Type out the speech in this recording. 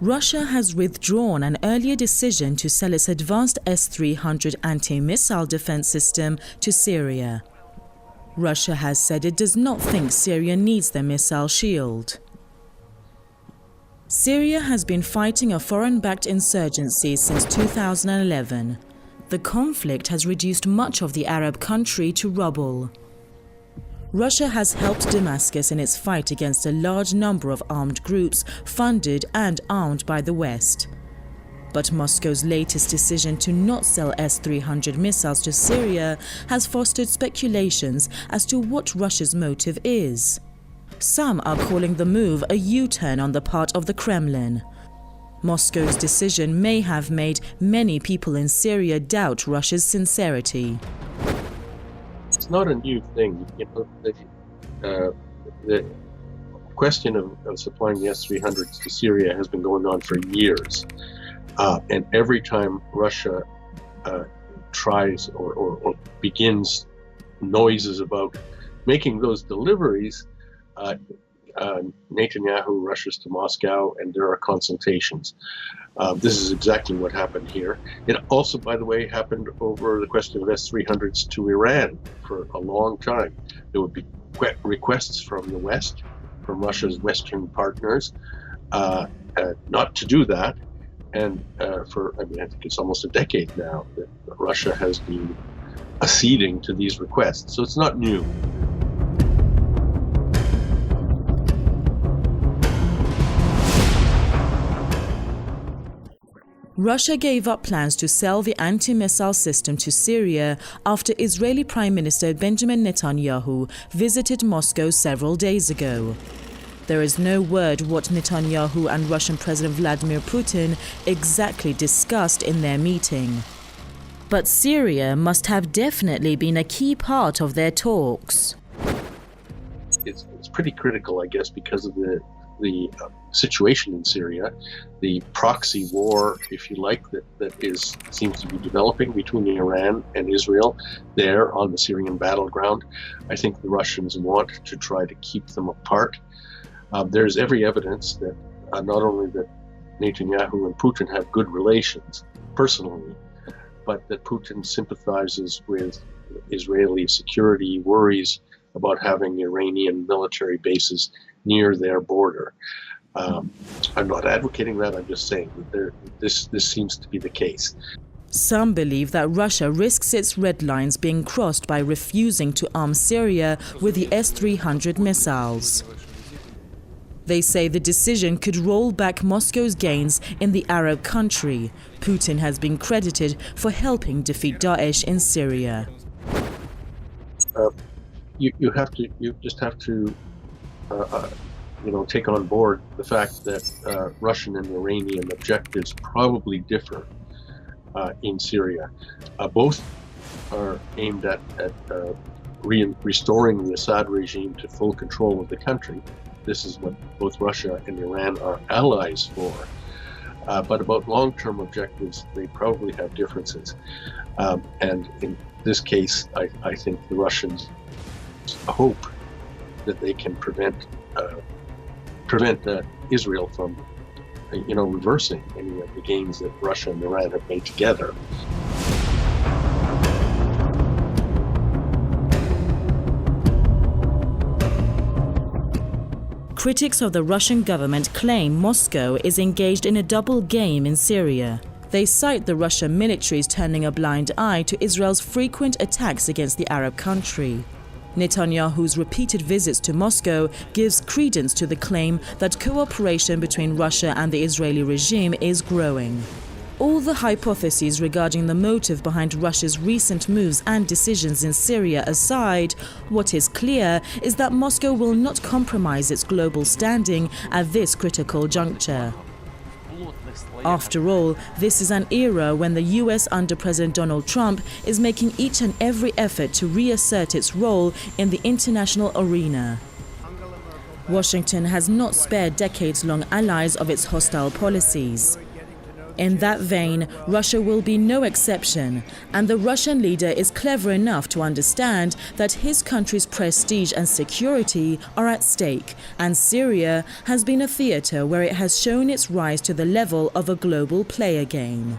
Russia has withdrawn an earlier decision to sell its advanced S-300 anti-missile defense system to Syria. Russia has said it does not think Syria needs the missile shield. Syria has been fighting a foreign-backed insurgency since 2011. The conflict has reduced much of the Arab country to rubble. Russia has helped Damascus in its fight against a large number of armed groups funded and armed by the West. But Moscow's latest decision to not sell S-300 missiles to Syria has fostered speculations as to what Russia's motive is. Some are calling the move a U-turn on the part of the Kremlin. Moscow's decision may have made many people in Syria doubt Russia's sincerity. It's not a new thing. The question of supplying the S-300s to Syria has been going on for years. And every time Russia tries or begins noises about making those deliveries, Netanyahu rushes to Moscow and there are consultations. This is exactly what happened here. It also, by the way, happened over the question of S-300s to Iran for a long time. There would be requests from the West, from Russia's Western partners, not to do that. And I think it's almost a decade now that Russia has been acceding to these requests. So it's not new. Russia gave up plans to sell the anti-missile system to Syria after Israeli Prime Minister Benjamin Netanyahu visited Moscow several days ago. There is no word what Netanyahu and Russian President Vladimir Putin exactly discussed in their meeting. But Syria must have definitely been a key part of their talks. It's pretty critical, I guess, because of the situation in Syria, the proxy war, if you like, that seems to be developing between Iran and Israel there on the Syrian battleground. I think the Russians want to try to keep them apart. There's every evidence that not only that Netanyahu and Putin have good relations personally, but that Putin sympathizes with Israeli security worries about having Iranian military bases near their border. I'm not advocating that, I'm just saying that this seems to be the case. Some believe that Russia risks its red lines being crossed by refusing to arm Syria with the S-300 missiles. They say the decision could roll back Moscow's gains in the Arab country. Putin has been credited for helping defeat Daesh in Syria. You just have to take on board the fact that Russian and Iranian objectives probably differ in Syria. Both are aimed at restoring the Assad regime to full control of the country. This is what both Russia and Iran are allies for. But about long-term objectives, they probably have differences. And in this case, I think the Russians hope that they can prevent Israel from, reversing any of the gains that Russia and Iran have made together. Critics of the Russian government claim Moscow is engaged in a double game in Syria. They cite the Russian military's turning a blind eye to Israel's frequent attacks against the Arab country. Netanyahu's repeated visits to Moscow gives credence to the claim that cooperation between Russia and the Israeli regime is growing. All the hypotheses regarding the motive behind Russia's recent moves and decisions in Syria aside, what is clear is that Moscow will not compromise its global standing at this critical juncture. After all, this is an era when the US under President Donald Trump is making each and every effort to reassert its role in the international arena. Washington has not spared decades-long allies of its hostile policies. In that vein, Russia will be no exception, and the Russian leader is clever enough to understand that his country's prestige and security are at stake, and Syria has been a theatre where it has shown its rise to the level of a global player game.